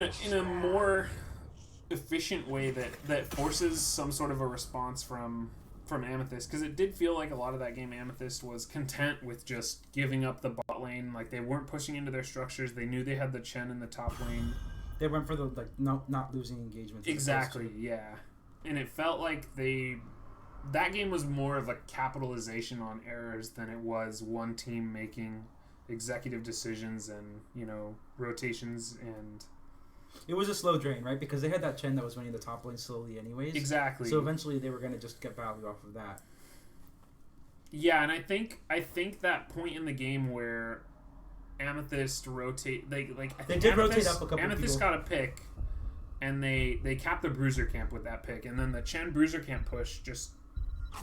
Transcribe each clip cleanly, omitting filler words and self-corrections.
in a more efficient way that forces some sort of a response from Amethyst, because it did feel like a lot of that game Amethyst was content with just giving up the bot lane. Like, they weren't pushing into their structures. They knew they had the Chen in the top lane. They went for the not losing engagement. Exactly, yeah. And it felt like that game was more of a capitalization on errors than it was one team making executive decisions and, rotations. And it was a slow drain, right? Because they had that Chen that was winning the top lane slowly anyways. Exactly. So eventually they were going to just get value off of that. Yeah, and I think that point in the game where Amethyst rotate, they did rotate up a couple Amethyst people. got a pick, and they capped the Bruiser Camp with that pick, and then the Chen Bruiser Camp push just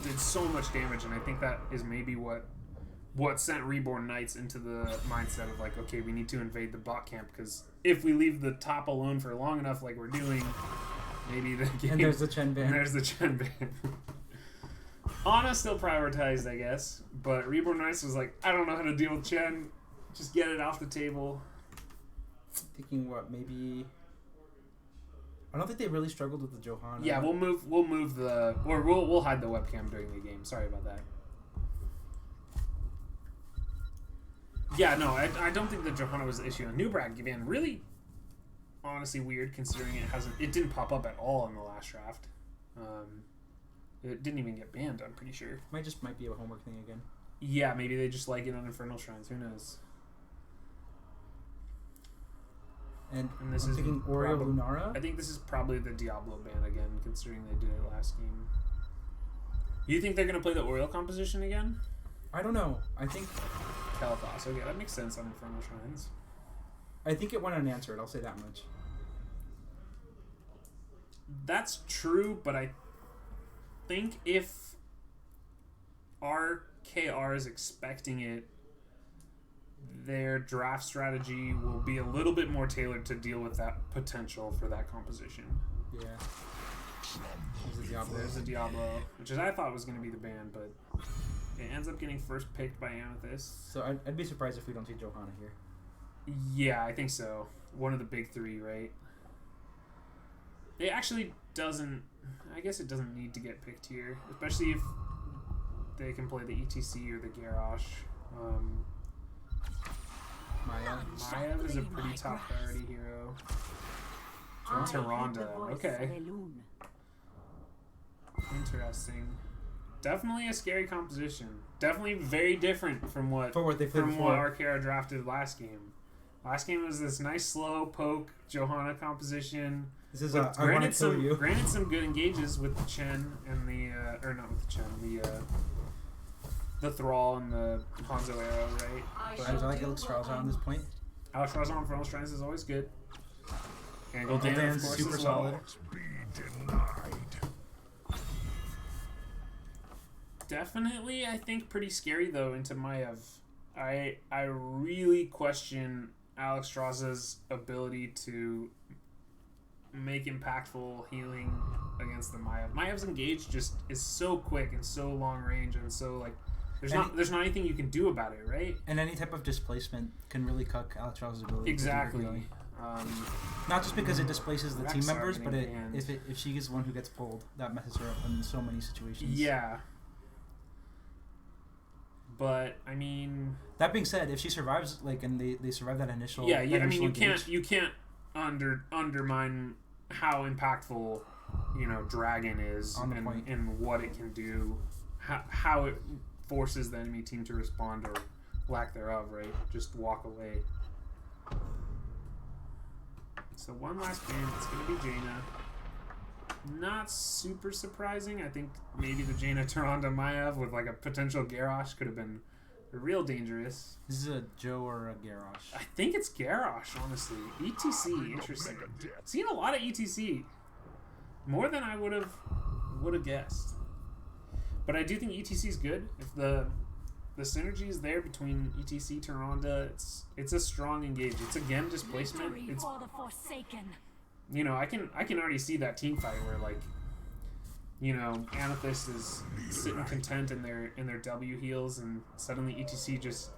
did so much damage, and I think that is maybe what sent Reborn Knights into the mindset of like, okay, we need to invade the bot camp, because if we leave the top alone for long enough, like we're doing, maybe the game. And there's the Chen ban. And there's the Chen ban. Ana still prioritized, I guess, but Reborn Knights was like, I don't know how to deal with Chen. Just get it off the table. Thinking maybe. I don't think they really struggled with the Johanna. Yeah, we'll move we'll hide the webcam during the game. Sorry about that. Yeah, no, I don't think the Johanna was the issue. And Newbrag again, really, honestly weird considering it didn't pop up at all in the last draft. It didn't even get banned, I'm pretty sure. Might be a homework thing again. Yeah, maybe they just like it on Infernal Shrines. Who knows? And this is thinking Oreo Lunara? I think this is probably the Diablo ban again, considering they did it last game. You think they're going to play the Oriole composition again? I don't know. I think... Kalithos. Okay, that makes sense on Infernal Shrines. I think it went unanswered, I'll say that much. That's true, but I think if RKR is expecting it, their draft strategy will be a little bit more tailored to deal with that potential for that composition. Yeah. There's a Diablo, which I thought was going to be the ban, but it ends up getting first picked by Amethyst. So I'd be surprised if we don't see Johanna here. Yeah, I think so. One of the big three, right? It actually doesn't... I guess it doesn't need to get picked here, especially if they can play the ETC or the Garrosh. Maya is a pretty top priority hero. Tyrande. Okay. Interesting. Definitely a scary composition. Definitely very different from what RKR drafted last game. Last game was this nice slow poke Johanna composition. This is granted some good engages with the Chen and the or not with the Chen, the Thrall and the Hanzo arrow, right? But I like Alex Strauss on this point. Alex Strauss on Infernal Shrines is always good. And Gul'dan's super solid. Definitely, I think pretty scary though into Maiev. I really question Alex Strauss's ability to make impactful healing against the Maiev. Maev's engage just is so quick and so long range and so like there's not anything you can do about it, right? And any type of displacement can really cuck Alex Strauss's ability. Exactly. Not just because it displaces the team members, but if she is the one who gets pulled, that messes her up in so many situations. Yeah. But I mean, that being said, if she survives, and they survive that initial, I mean, you can't undermine how impactful Dragon is and what it can do, how it forces the enemy team to respond or lack thereof, right? Just walk away. So one last ban, it's gonna be Jaina. Not super surprising. I think maybe the Jaina Tyrande Maiev with a potential Garrosh could have been real dangerous. This is a Joe or a Garrosh? I think it's Garrosh, honestly. ETC, interesting. Seen a lot of ETC. More than I would have guessed. But I do think ETC is good. If the synergy is there between ETC Tyrande, it's a strong engage. It's again displacement. It's I can already see that team fight where Amethyst is sitting content in their W heals and suddenly ETC just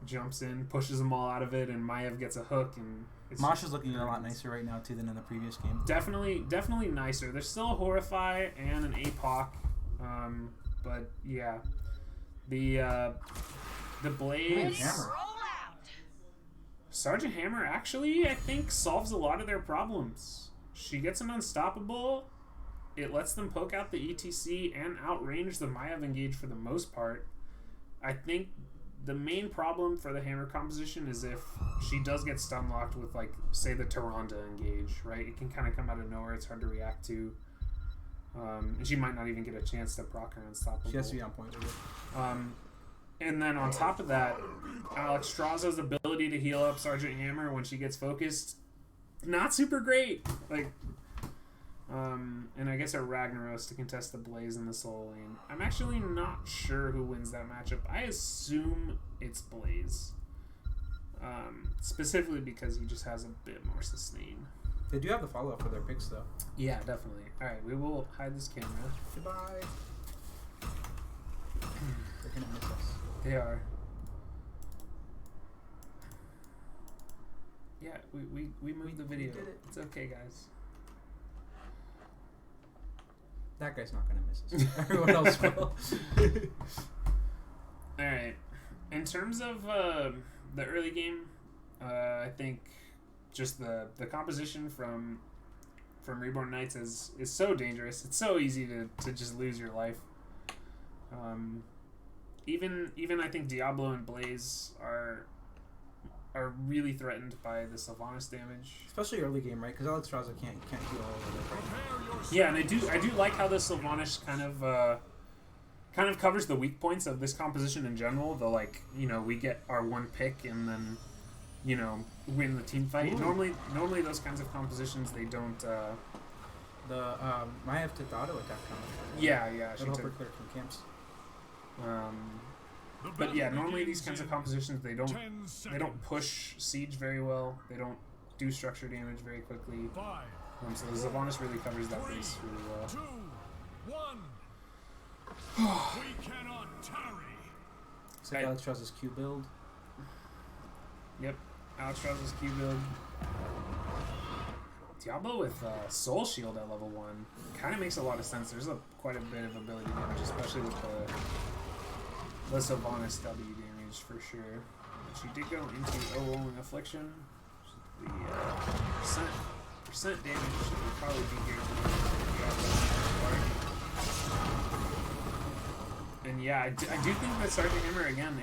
jumps in, pushes them all out of it, and Maev gets a hook. And Mosh is looking a lot nicer right now too than in the previous game. Definitely nicer. There's still a Horrify and an APOC, but yeah, the Blaze. Sergeant Hammer actually, I think, solves a lot of their problems. She gets an Unstoppable. It lets them poke out the ETC and outrange the Maev engage for the most part. I think the main problem for the Hammer composition is if she does get stun locked with, like, say, the Tyrande engage, right? It can kind of come out of nowhere. It's hard to react to. And she might not even get a chance to proc her Unstoppable. She has to be on point with it. And then on top of that, Alexstrasza's ability to heal up Sergeant Hammer when she gets focused, not super great. Like, and I guess a Ragnaros to contest the Blaze in the solo lane. I'm actually not sure who wins that matchup. I assume it's Blaze. Specifically because he just has a bit more sustain. They do have the follow-up for their picks, though. Yeah, definitely. Alright, we will hide this camera. Goodbye. They're gonna miss us. They are. Yeah, we moved the video. Did it. It's okay, guys. That guy's not gonna miss us. Everyone else will. Alright. In terms of the early game, I think just the composition from Reborn Knights is so dangerous. It's so easy to just lose your life. Even I think Diablo and Blaze are really threatened by the Sylvanas damage, especially early game, right? Because Alexstrasza can't heal all of it right now. Yeah, and I do like how the Sylvanas kind of covers the weak points of this composition in general. The, like, you know, we get our one pick and then, you know, win the team fight. Ooh. Normally those kinds of compositions, they don't. The Maev took the auto attack counter. Yeah, she took took. Clear from camps. But yeah, normally these kinds of compositions they don't push siege very well. They don't do structure damage very quickly. So the Sylvanas really covers that base really well. 2, 1. We cannot tarry. It's like Alexstrasza's Q build. Yep, Alexstrasza's Q build. Diablo with Soul Shield at level 1 kind of makes a lot of sense. There's quite a bit of ability damage, especially with the Sylvanas W damage for sure. But she did go into Rolling Affliction. The percent damage would probably be here. And yeah, I do think that Sergeant Hammer again,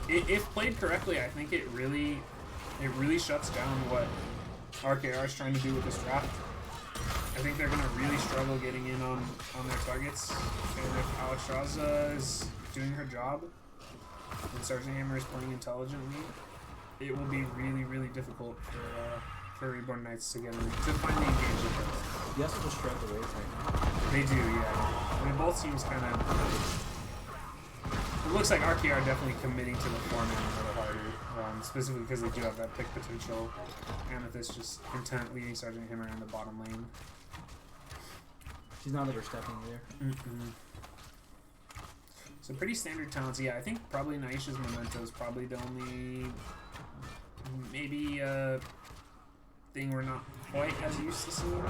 if played correctly, I think it really shuts down what RKR is trying to do with this draft. I think they're going to really struggle getting in on their targets. And if Alexstrasza is doing her job and Sergeant Hammer is playing intelligently, it will be really, really difficult for Reborn Knights to finally engage with her. You also just shred the wave right now. They do, yeah. I mean, both teams kind of... It looks like RKR definitely committing to the format a little harder. Specifically because they do have that pick potential. Amethyst just content leading Sergeant Hammer in the bottom lane. She's not overstepping either. So pretty standard talents. Yeah, I think probably Naisha's Memento is probably the only maybe thing we're not quite as used to seeing.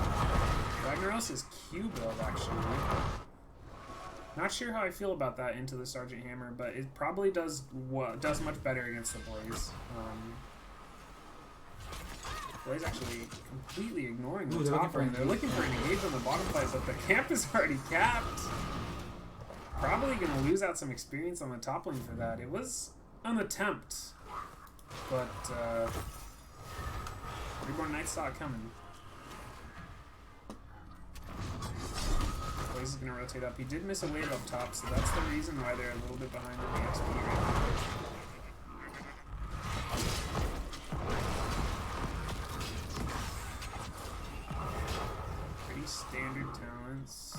Ragnaros is Q build actually. Not sure how I feel about that into the Sergeant Hammer, but it probably does much better against the Blaze. Blaze actually completely ignoring the top lane. They're looking for an engage on the bottom fight, but the camp is already capped. Probably going to lose out some experience on the top lane for that. It was an attempt, but Reborn Knights saw it coming. Blaze is going to rotate up. He did miss a wave up top, so that's the reason why they're a little bit behind on the XP right now. Pretty standard talents.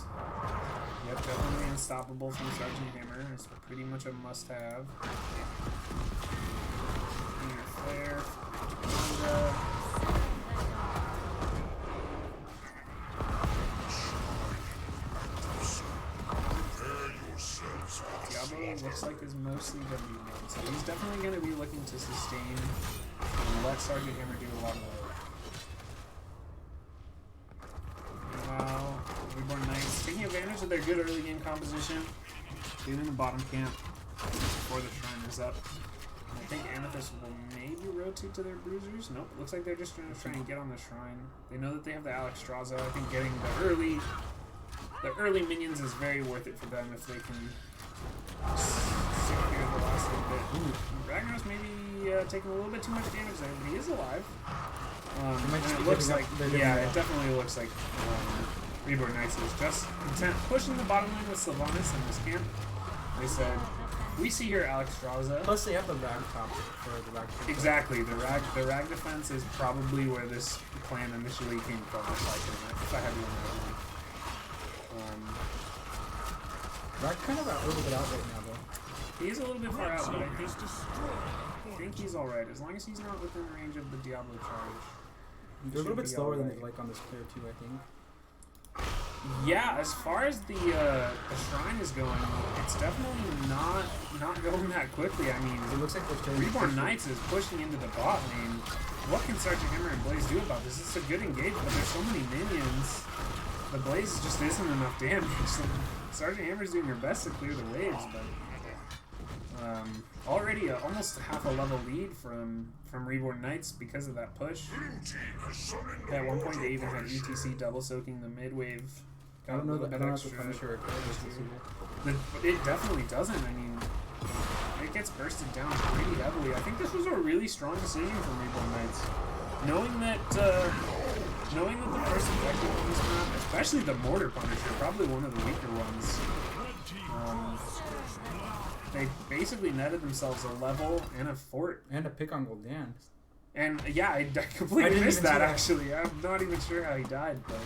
Yep, definitely unstoppable from Sergeant Hammer. It's pretty much a must-have. Flare. Diablo looks like is mostly going to be mid. So he's definitely going to be looking to sustain and let Sergeant Hammer do a lot of work. Meanwhile, Reborn Knights taking advantage of their good early game composition, getting in the bottom camp before the shrine is up. And I think Amethyst will maybe rotate to their bruisers. Nope, looks like they're just going to try and get on the shrine. They know that they have the Alexstrasza. I think getting the early minions is very worth it for them if they can secure the last little bit. Ooh, Ragnar's maybe taking a little bit too much damage there, but he is alive. And it looks like, yeah, it definitely looks like Reborn Knights is just content pushing the bottom lane with Sylvanas in this camp. They said, we see here Alexstrasza. Plus they have the rag top for the rag. Exactly, the rag defense is probably where this plan initially came from, if I had to imagine. Rag kind of a little bit out right now, though. He is a little bit far out, but I think he's alright, as long as he's not within range of the Diablo charge. They're a little bit slower than they like on this player too, I think. Yeah, as far as the shrine is going, it's definitely not going that quickly. I mean, it looks like Reborn Knights is pushing into the bot lane. What can Sergeant Hammer and Blaze do about this? It's a good engagement, but there's so many minions. The Blaze just isn't enough damage. Sergeant Hammer's doing her best to clear the waves, but already almost half a level lead from Reborn Knights because of that push. At one point, they even had ETC double soaking the mid wave. I don't know the Punisher. It definitely doesn't. I mean, it gets bursted down pretty heavily. I think this was a really strong decision from Reborn Knights, knowing that the first objective on this map, especially the Mortar Punisher, probably one of the weaker ones. They basically netted themselves a level and a fort. And a pick on Gul'dan. And yeah, I completely missed that actually. I'm not even sure how he died, but...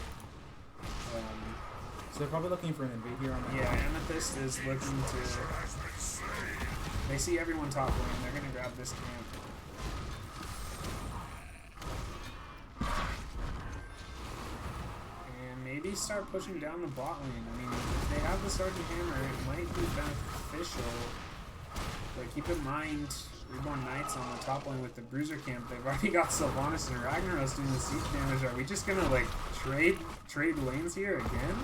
so they're probably looking for an invade here on that. Yeah, Amethyst is looking to... They see everyone top lane. They're going to grab this camp. And maybe start pushing down the bot lane. I mean, if they have the Sergeant Hammer, it might be beneficial. But keep in mind, Reborn Knights on the top lane with the Bruiser camp, they've already got Sylvanas and Ragnaros doing the siege damage. Are we just going to, like, trade lanes here again?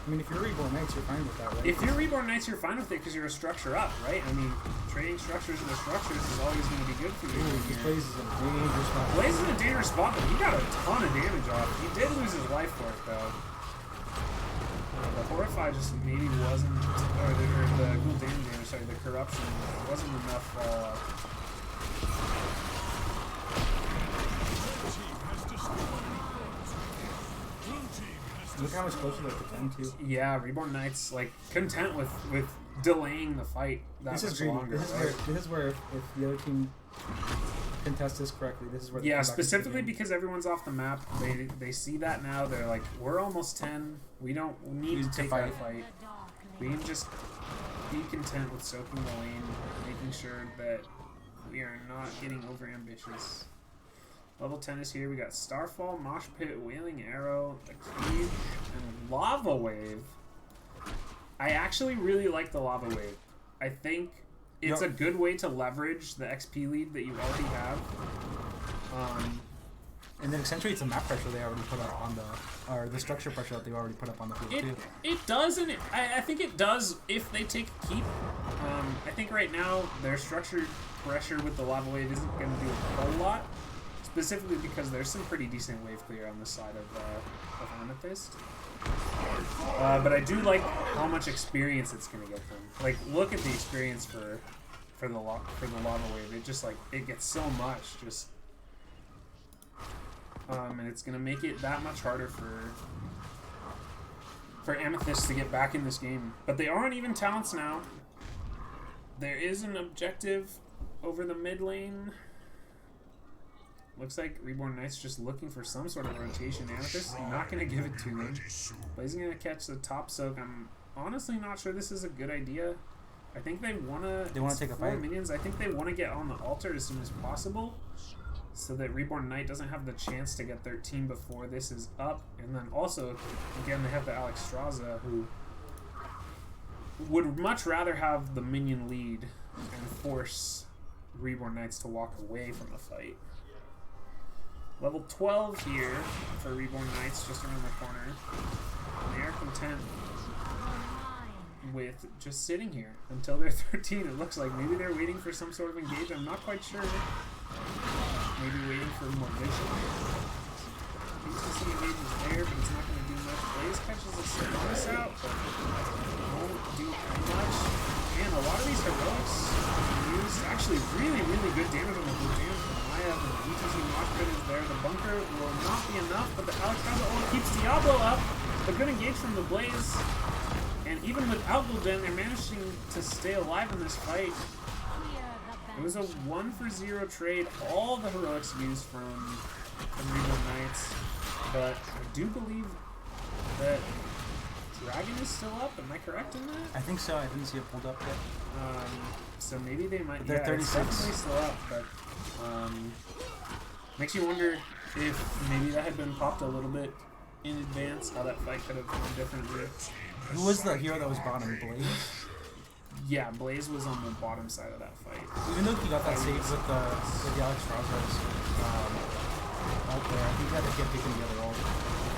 I mean, if you're Reborn Knights, you're fine with that, right? If you're Reborn Knights, you're fine with it because you're a structure up, right? I mean, trading structures into structures is always going to be good for you. Ooh, Blaze is in a dangerous spot. Blaze is in a dangerous spot, but he got a ton of damage off. He did lose his life for it, though. The Horrify just maybe wasn't, or the Gul'dan damage, sorry, the Corruption wasn't enough. Look how much closer they're to 10 too. Yeah, Reborn Knights, like, content with delaying the fight that much longer. This is where if the other team contest this correctly, this is where they yeah, specifically because everyone's off the map. They see that now. They're like, we're almost 10. We don't need to take that fight. We can just be content with soaking the lane, making sure that we are not getting over ambitious. Level 10 is here. We got Starfall, Mosh Pit, Wailing Arrow, a Cage, and Lava Wave. I actually really like the Lava Wave. I think it's a good way to leverage the XP lead that you already have. And then accentuates the map pressure they already put up on the structure pressure that they already put up on the field too. It does, and I think it does if they take a keep. I think right now their structure pressure with the Lava Wave isn't going to do a whole lot. Specifically because there's some pretty decent wave clear on this side of Amethyst. But I do like how much experience it's going to get them. Like, look at the experience for the lava wave. It just, like, it gets so much. Just, and it's going to make it that much harder for Amethyst to get back in this game. But they are on even talents now. There is an objective over the mid lane. Looks like Reborn Knights just looking for some sort of rotation. Amethyst not going to give it to them. Blaze going to catch the top soak. I'm honestly not sure this is a good idea. I think they want to take a fight. Minions. I think they want to get on the altar as soon as possible so that Reborn Knight doesn't have the chance to get 13 before this is up. And then also, again, they have the Alexstrasza who would much rather have the minion lead and force Reborn Knights to walk away from the fight. Level 12 here for Reborn Knights just around the corner. And they are content with just sitting here until they're 13. It looks like maybe they're waiting for some sort of engage. I'm not quite sure. Maybe waiting for more vision. BTC engage is there, but it's not going to do much. Blaze catches a Sylvanas out, but won't do much. Man, a lot of these heroics use actually really, really good damage on the blue jam from Maya. The BTC Moshpit is there. The bunker will not be enough, but the Alexstrasza ult keeps Diablo up. A good engage from the Blaze. And even without Gul'dan, they're managing to stay alive in this fight. It was a 1-for-0 trade. All the heroics used from Reborn Knights. But I do believe that Dragon is still up. Am I correct in that? I think so. I didn't see it pulled up yet. So maybe they might. But they're 36. It's definitely still up, but makes you wonder if maybe that had been popped a little bit in advance, how that fight could have gone differently. Who was the hero that was bottom? Blaze? Yeah, Blaze was on the bottom side of that fight. Even though he got that save with the Alexstrasza's out there, I think he had to get taken the other ult. I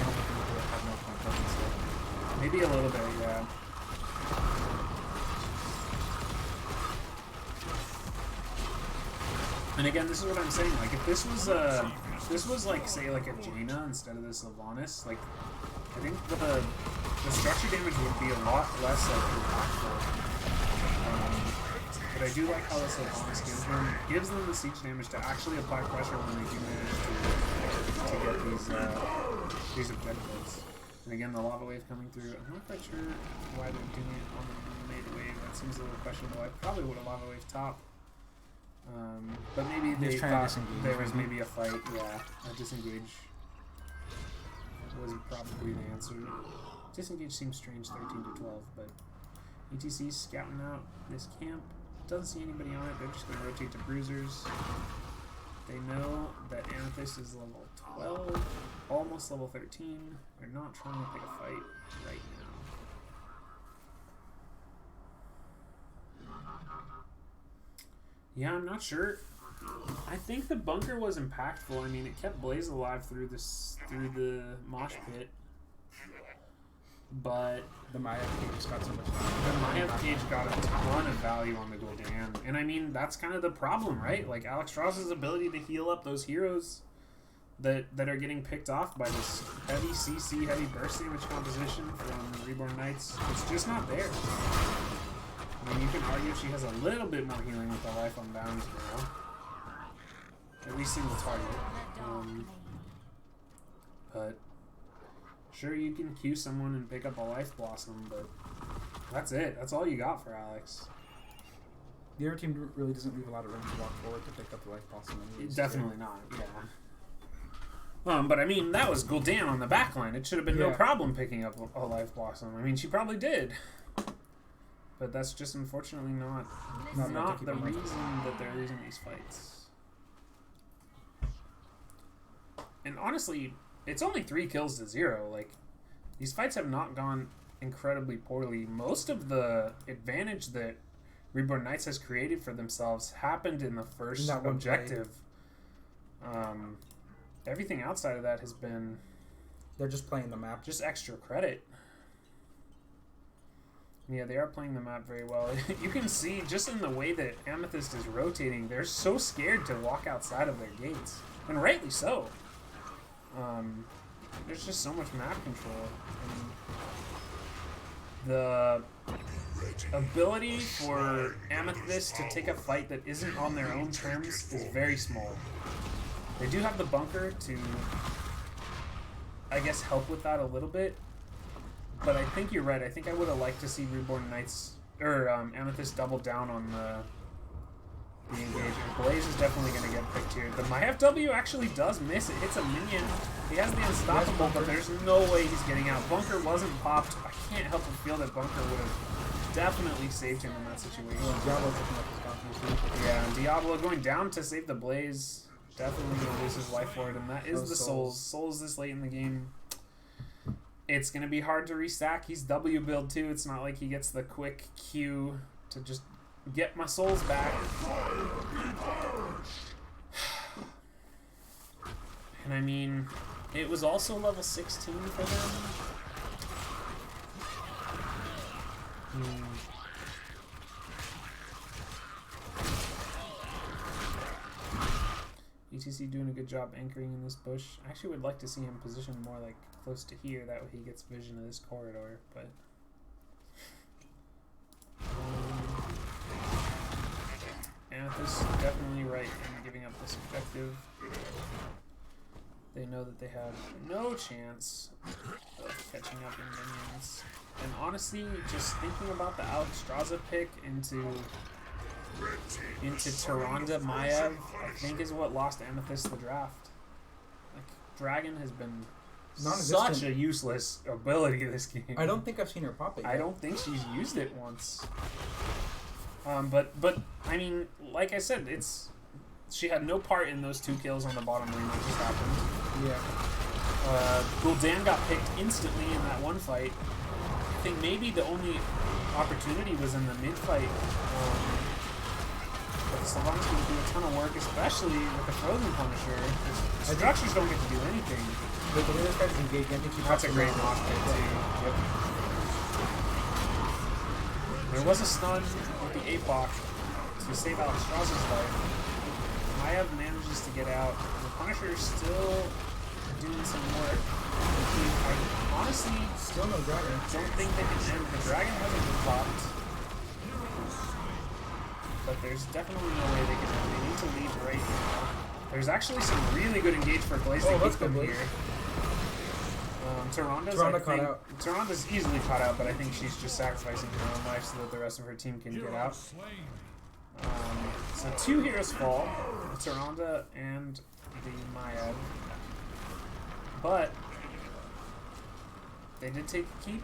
don't think he would have no confidence there. Maybe a little bit, yeah. And again, this is what I'm saying. Like, if this was like, say, like a Jaina instead of the Sylvanas, like, I think the structure damage would be a lot less like impactful. But I do like how the Sylvanas gives them the siege damage to actually apply pressure when they do manage to get these objectives. And again, the lava wave coming through. I'm not quite sure why they're doing it on the mid wave. That seems a little questionable. I probably would have lava wave top. But maybe they thought there was maybe a fight. Yeah, a disengage was probably the answer. Disengage seems strange, 13 to 12, but ETC's scouting out this camp. Doesn't see anybody on it. They're just going to rotate to bruisers. They know that Amethyst is level 12, almost level 13. They're not trying to pick a fight right now. Yeah, I'm not sure. I think the bunker was impactful. I mean, it kept Blaze alive through the mosh pit. But the Maya cage got so much value. The Maya cage got a ton of value on the Gul'dan. And I mean, that's kind of the problem, right? Like, Alexstrasza's ability to heal up those heroes that are getting picked off by this heavy CC, heavy burst damage composition from Reborn Knights, it's just not there. I mean, you can argue she has a little bit more healing with the life on bounds now. At least single target. But sure, you can Q someone and pick up a life blossom, but that's it. That's all you got for Alex. The other team really doesn't leave a lot of room to walk forward to pick up the life blossom. Definitely not, yeah. But I mean, that was Gul'dan on the back line. It should have been no problem picking up a life blossom. I mean, she probably did. But that's just unfortunately not the reason that they're losing these fights. And honestly, it's only 3 kills to 0. Like, these fights have not gone incredibly poorly. Most of the advantage that Reborn Knights has created for themselves happened in the first objective. Everything outside of that has been... They're just playing the map. Just extra credit. Yeah, they are playing the map very well. You can see, just in the way that Amethyst is rotating, they're so scared to walk outside of their gates. And rightly so. There's just so much map control. And the ability for Amethyst to take a fight that isn't on their own terms is very small. They do have the bunker to, I guess, help with that a little bit. But I think you're right. I think I would have liked to see Reborn Knights, or Amethyst double down on the engagement. Blaze is definitely going to get picked here. The MyFW actually does miss. It hits a minion. He has the Unstoppable, but there's no way he's getting out. Bunker wasn't popped. I can't help but feel that Bunker would have definitely saved him in that situation. Yeah, and Diablo going down to save the Blaze. Definitely going to lose his life for it, and that is the Souls. Souls this late in the game. It's going to be hard to restack. He's W build too. It's not like he gets the quick Q to just get my souls back. And I mean, it was also level 16 for them. ETC doing a good job anchoring in this bush. I actually would like to see him positioned more like close to here. That way he gets vision of this corridor. But Amethyst definitely right in giving up this objective. They know that they have no chance of catching up in minions. And honestly, just thinking about the Alexstrasza pick into Tyrande Maiev, I think is what lost Amethyst the draft. Like, Dragon has been such a useless ability this game. I don't think I've seen her pop it yet. I don't think she's used it once. But I mean, like I said, she had no part in those 2 kills on the bottom lane that just happened. Yeah. Gul'dan got picked instantly in that one fight. I think maybe the only opportunity was in the mid fight. But Sylvanas going to do a ton of work, especially with the Frozen Punisher. The structures don't get to do anything. The way this guy's engaged, I think she That's a great knock pick too. Yep. There was a stun with the APOC to save Alexstrasza's life. Maiev manages to get out. The Punisher is still doing some work. I honestly still no dragon. Don't think they can end. The dragon hasn't been popped. But there's definitely no way they can end. They need to leave right now. There's actually some really good engage for Blaze to keep them here. Tyranda's easily caught out, but I think she's just sacrificing her own life so that the rest of her team can get out. So 2 heroes fall, Tyrande and the Maiev. But they did take a keep.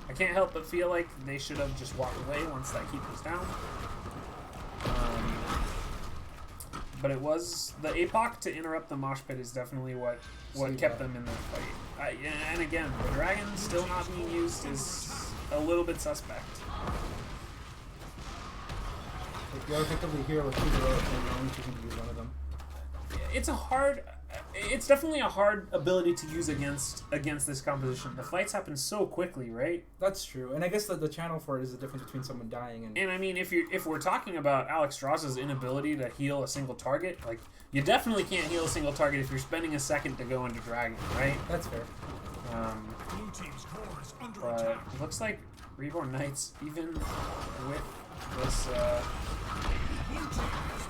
I can't help but feel like they should have just walked away once that keep was down. But it was the APOC to interrupt the mosh pit is definitely what kept them in the fight. And again, the dragon still not being used is a little bit suspect. If you're effectively here with 2 heroes, then you only can use one of them. It's definitely a hard ability to use against this composition. The fights happen so quickly, right? That's true, and I guess the channel for it is the difference between someone dying and. And I mean, if we're talking about Alexstrasza's inability to heal a single target, like you definitely can't heal a single target if you're spending a second to go into Dragon, right? That's fair. But it looks like Reborn Knights, even with this.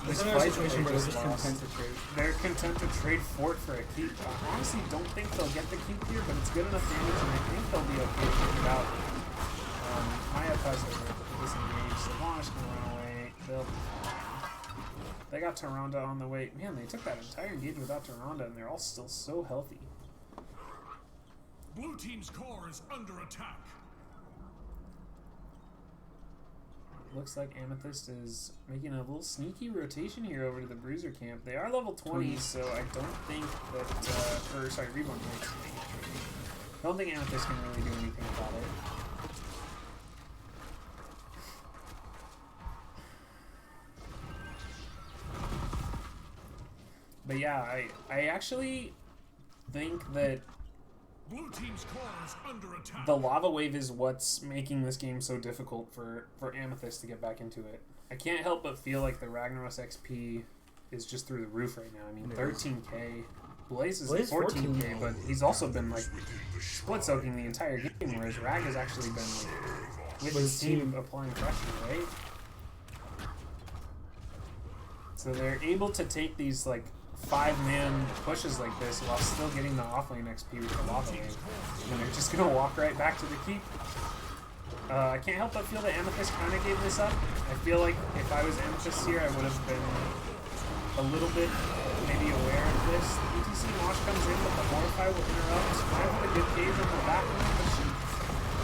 There's another situation where they're just content to trade. They're content to trade Fort for a keep. I honestly don't think they'll get the keep here, but it's good enough damage, and I think they'll be okay to get it out. Maiev has a disengage. Sylvanas can run away. They'll be fine. They got Tyrande on the way. Man, they took that entire engage without Tyrande, and they're all still so healthy. Blue team's core is under attack. Looks like Amethyst is making a little sneaky rotation here over to the Bruiser camp. They are level 20, so I don't think that, Reborn Knights. I don't think Amethyst can really do anything about it. But yeah, I actually think that Blue team's core is under attack. the lava wave is what's making this game so difficult for Amethyst to get back into it. I can't help but feel like the Ragnaros XP is just through the roof right now. I mean, 13k. Blaze is 14k, but he's also been like split soaking the entire game, whereas Rag has actually been like, with his team applying pressure, right? So they're able to take these like 5-man pushes like this while still getting the offlane XP with the lava wave. And they're just gonna walk right back to the keep. I can't help but feel that Amethyst kind of gave this up. I feel like if I was Amethyst here, I would have been a little bit maybe aware of this. The ETC launch comes in, but the Mortify will interrupt. Kind of a good cage on the back line, but she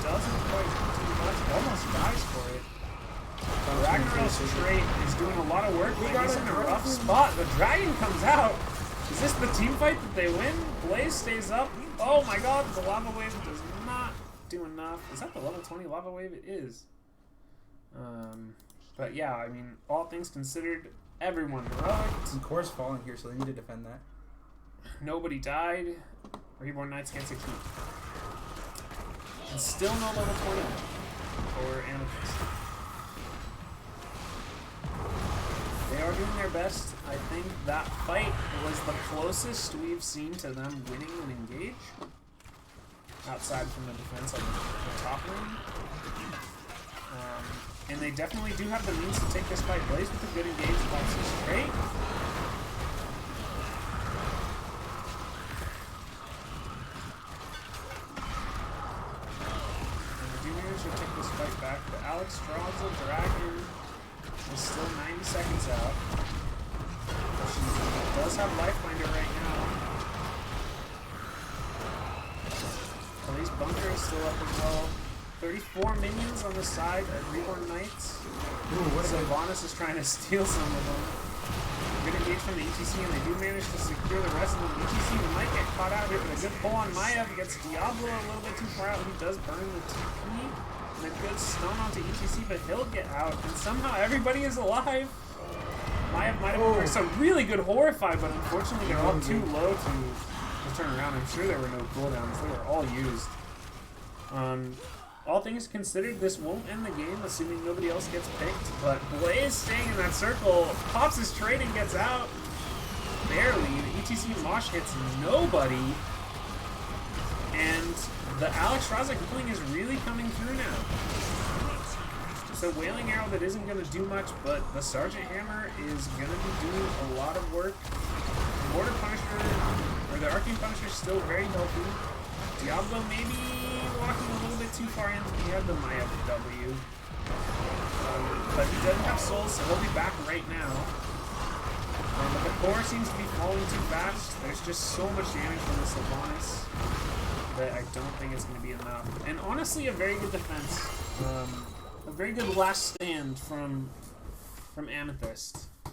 doesn't quite do too much. Almost dies for it. Ragnaros trait is doing a lot of work, but he's in a rough spot. The dragon comes out. Is this the team fight that they win? Blaze stays up. Oh my god, the lava wave does not do enough. Is that the level 20 lava wave? It is. But yeah, I mean, all things considered, everyone rocked. Some cores falling here, so they need to defend that. Nobody died. Reborn Knights gets a keep. And still no level 20 for Amethyst. They are doing their best. I think that fight was the closest we've seen to them winning an engage. Outside from the defense on the top lane. And they definitely do have the means to take this fight. Blaze with a good engage, boxes straight. And they do manage to take this fight back, but Alex draws a dragon. Is still 90 seconds out. She does have Lifebinder right now. Blaze Bunker is still up as well. 34 minions on the side at Reborn Knights. Ooh, what so Vanis is trying to steal some of them. Good engage from the ETC, and they do manage to secure the rest of them. ETC might get caught out here, but a good pull on Maya gets Diablo a little bit too far out. He does burn the TP. And a good stun onto ETC, but he'll get out. And somehow everybody is alive. Maya might have worked some really good Horrify, but unfortunately they're all too low to turn around. I'm sure there were no cooldowns. They were all used. All things considered, this won't end the game, assuming nobody else gets picked. But Blaze staying in that circle, pops his trade and gets out. Barely. The ETC Mosh hits nobody. And the Alex Razak healing is really coming through now. It's a Wailing Arrow that isn't going to do much, but the Sergeant Hammer is going to be doing a lot of work. The Mortar Punisher, or the Arcane Punisher is still very healthy. Diablo maybe walking a little bit too far in. He had the Maya W. But he doesn't have souls, so he'll be back right now. But the core seems to be falling too fast. There's just so much damage from this Sylvanas that I don't think it's going to be enough. And honestly, a very good defense. A very good last stand from Amethyst.